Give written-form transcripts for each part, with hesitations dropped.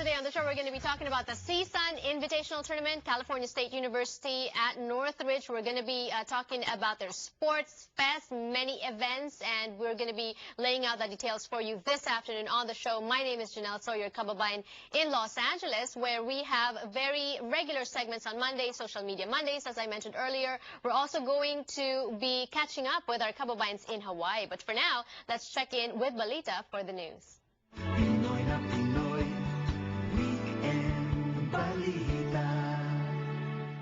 Today on the show, we're going to be talking about the CSUN Invitational Tournament, California State University at Northridge. We're going to be talking about their sports fest, many events, and we're going to be laying out the details for you this afternoon on the show. My name is Janelle Sawyer Kababayan in Los Angeles, where we have very regular segments on Mondays, Social Media Mondays, as I mentioned earlier. We're also going to be catching up with our Kababayans in Hawaii. But for now, let's check in with Balita for the news. Pinoy na Pinoy, Weekend Balita.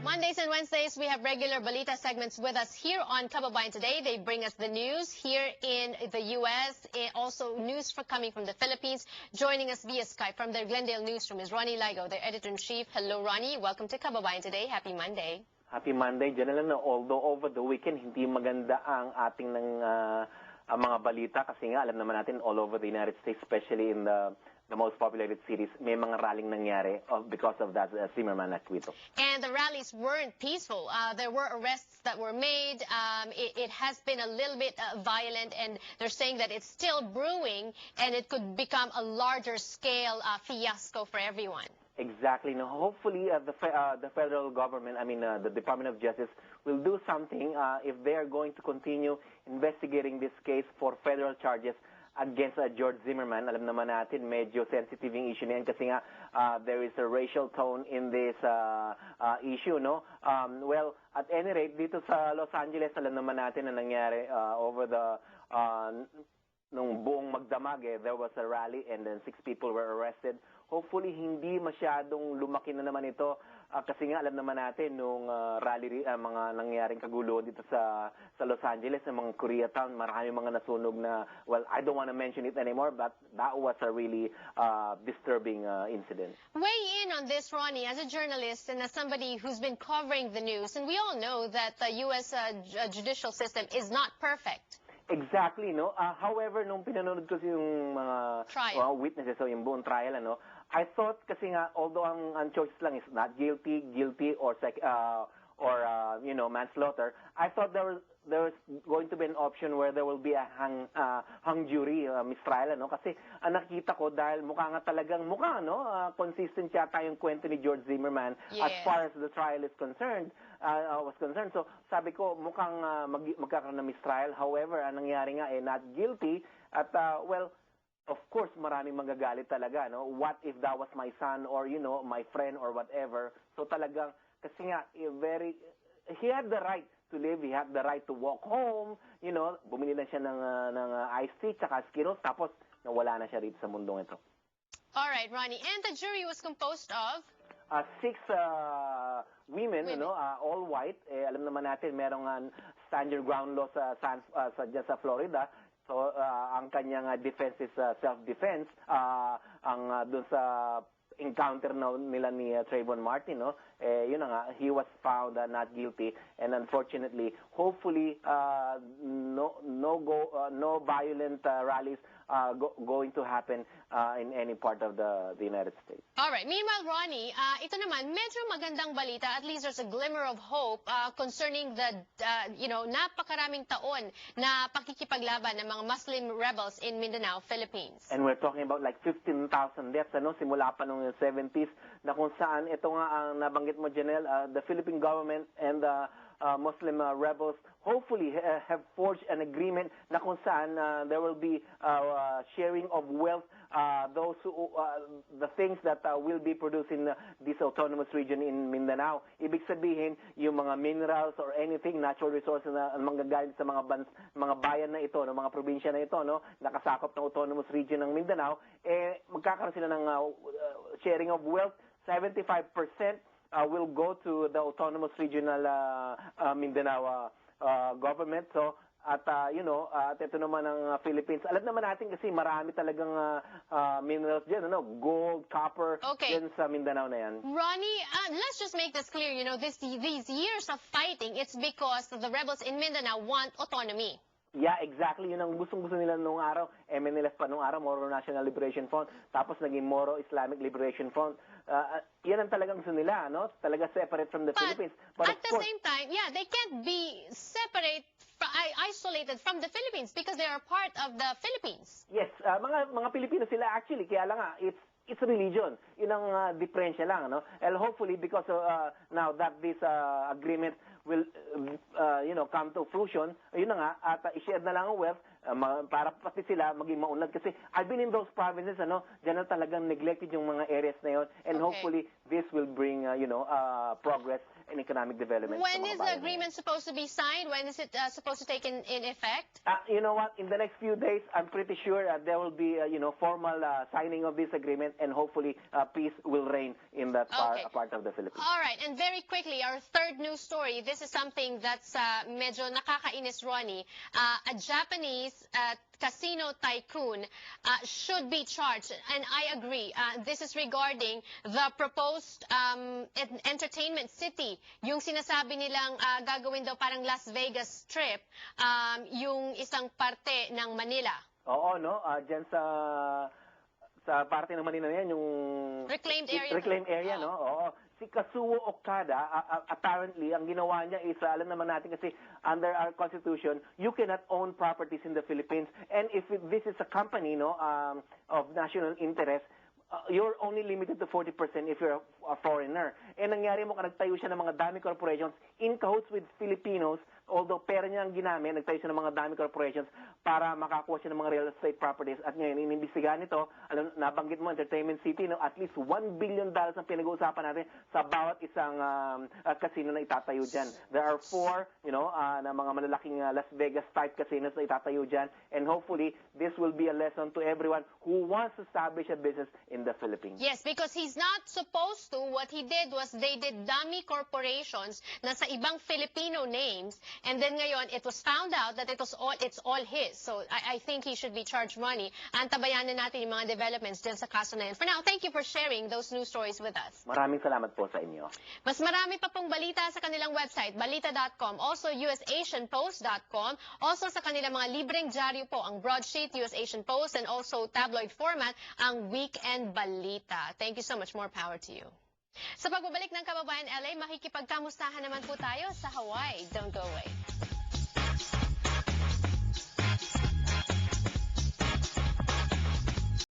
Mondays and Wednesdays, we have regular Balita segments with us here on Kababayan Today. They bring us the news here in the U.S., also news coming from the Philippines. Joining us via Skype from their Glendale newsroom is Ronnie Ligo, their editor-in-chief. Hello, Ronnie. Welcome to Kababayan Today. Happy Monday. Happy Monday. Diyan lang na, although over the weekend, hindi maganda ang ating ang mga balita kasi nga alam naman natin all over the United States, especially in the most populated cities, may mga rallying nangyari because of that Zimmerman acquittal. And the rallies weren't peaceful. There were arrests that were made. It has been a little bit violent, and they're saying that it's still brewing and it could become a larger scale fiasco for everyone. Exactly. Now, hopefully, the federal government, the Department of Justice, will do something if they are going to continue investigating this case for federal charges against George Zimmerman. Alam naman natin, medyo sensitive yung issue na yan kasi nga there is a racial tone in this issue, no? Well, at any rate, dito sa Los Angeles, alam naman natin na nangyari over the nung buong magdamag, there was a rally and then 6 people were arrested. Hopefully, hindi masyadong lumaki na naman ito kasi nga alam naman natin nung rally, mga nangyaring kaguluhan dito sa Los Angeles, sa mga Koreatown, marami mga nasunog na, well, I don't want to mention it anymore, but that was a really disturbing incident. Weigh in on this, Ronnie, as a journalist and as somebody who's been covering the news, and we all know that the U.S. Judicial system is not perfect. Exactly, no? However, nung pinanood ko yung mga witnesses o yung buong trial, I thought kasi nga, although ang choices lang is not guilty, or manslaughter, I thought there was going to be an option where there will be a hung jury mistrial, kasi nakita ko dahil mukha nga talagang consistent yata yung kwento ni George Zimmerman as far as the trial is concerned. Was concerned. So, sabi ko, mukhang magkakaroon ng mistrial. However, ang nangyari nga, not guilty. At, well, of course, maraming magagalit talaga, no? What if that was my son or, my friend or whatever? So, talagang, kasi nga, he had the right to live. He had the right to walk home. Bumili lang siya ng iced tea, tsaka Skittles, tapos nawala na siya rito sa mundong ito. All right, Ronnie. And the jury was composed of? 6 women, all white. Alam naman natin, merong stand your ground law dyan sa Florida. So, ang kanyang defense is self-defense. Dun sa encounter nila ni Trayvon Martin, yun na nga, he was found not guilty. And unfortunately, hopefully, no violent rallies going to happen in any part of the United States. All right. Meanwhile, Ronnie, ito naman, medyo magandang balita. At least there's a glimmer of hope concerning the, napakaraming taon na pakikipaglaban ng mga Muslim rebels in Mindanao, Philippines. And we're talking about like 15,000 deaths, simula pa noong 70s, na kung saan ito nga ang nabanggit mo, Janelle, the Philippine government and the Muslim rebels hopefully have forged an agreement na kung saan there will be sharing of wealth, the things that will be produced in this autonomous region in Mindanao. Ibig sabihin, yung mga minerals or anything, natural resources na manggagaling sa mga bayan na ito, mga probinsya na ito, nakasakop ng autonomous region ng Mindanao, magkakaroon sila ng sharing of wealth. 75% will go to the autonomous regional Mindanao government. So, at ito naman ang Philippines. Alam naman natin kasi marami talagang minerals dyan, gold, copper, dyan sa Mindanao na yan. Ronnie, let's just make this clear. These years of fighting, it's because the rebels in Mindanao want autonomy. Yeah, exactly. Yun ang gustong-gusto nila nung araw. MNLF pa nung araw, Moro National Liberation Front. Tapos naging Moro Islamic Liberation Front. Yan ang talagang gusto nila, Talaga separate from the Philippines. But at the same time, they can't be isolated from the Philippines because they are part of the Philippines. Yes, mga Pilipino sila actually. Kaya lang nga, it's it's religion. Yun ang diferensya lang, no? And hopefully, because now that this agreement will, come to fruition, yun na nga, at i-share na lang ang wealth, para pati sila maging maunlad. Kasi I've been in those provinces, dyan na talagang neglected yung mga areas na yun. And Okay. hopefully, this will bring, progress and economic development. When sa mga is the bayan na yan. agreement supposed to be signed? When is it supposed to take in effect? You know what? In the next few days, I'm pretty sure there will be, formal signing of this agreement, and hopefully peace will reign in that Okay. part of the Philippines. All right, and very quickly, our third news story. This is something that's medyo nakakainis, Ronnie. A Japanese casino tycoon should be charged, and I agree. This is regarding the proposed entertainment city. Yung sinasabi nilang gagawin daw parang Las Vegas Strip, yung isang parte ng Manila. Oo, no? Dyan sa parte ng Manila na yan, yung Reclaimed area. reclaimed area, no? Oo. Si Kazuo Okada, apparently, ang ginawa niya is, alam naman natin kasi under our constitution, you cannot own properties in the Philippines. And if this is a company, of national interest, you're only limited to 40% if you're a foreigner. And nangyari mo nagtayo siya ng mga dami corporations in cahoots with Filipinos, although pera niya ang ginamit, nagtayo siya ng mga dami corporations para makakuha siya ng mga real estate properties. At ngayon, inimbestigahan nito, nabanggit mo, Entertainment City, at least $1 billion ang pinag-uusapan natin sa bawat isang casino na itatayo dyan. There are 4, na mga malalaking Las Vegas-type casinos na itatayo dyan. And hopefully, this will be a lesson to everyone who wants to establish a business in the Philippines. Yes, because he's not supposed to. What he did was they did dummy corporations na sa ibang Filipino names, and then ngayon it was found out that it's all his. So I think he should be charged money. Antabayanan natin yung mga developments dyan sa kaso na yan. For now, thank you for sharing those news stories with us. Maraming salamat po sa inyo. Mas marami pa pong balita sa kanilang website, balita.com, also usasianpost.com, also sa kanilang mga libreng dyaryo po, ang broadsheet, US Asian Post, and also tabloid format, ang Weekend Balita. Thank you so much. More power to you. Sa pagbabalik ng Kababayan LA, makikipagkamustahan naman po tayo sa Hawaii. Don't go away.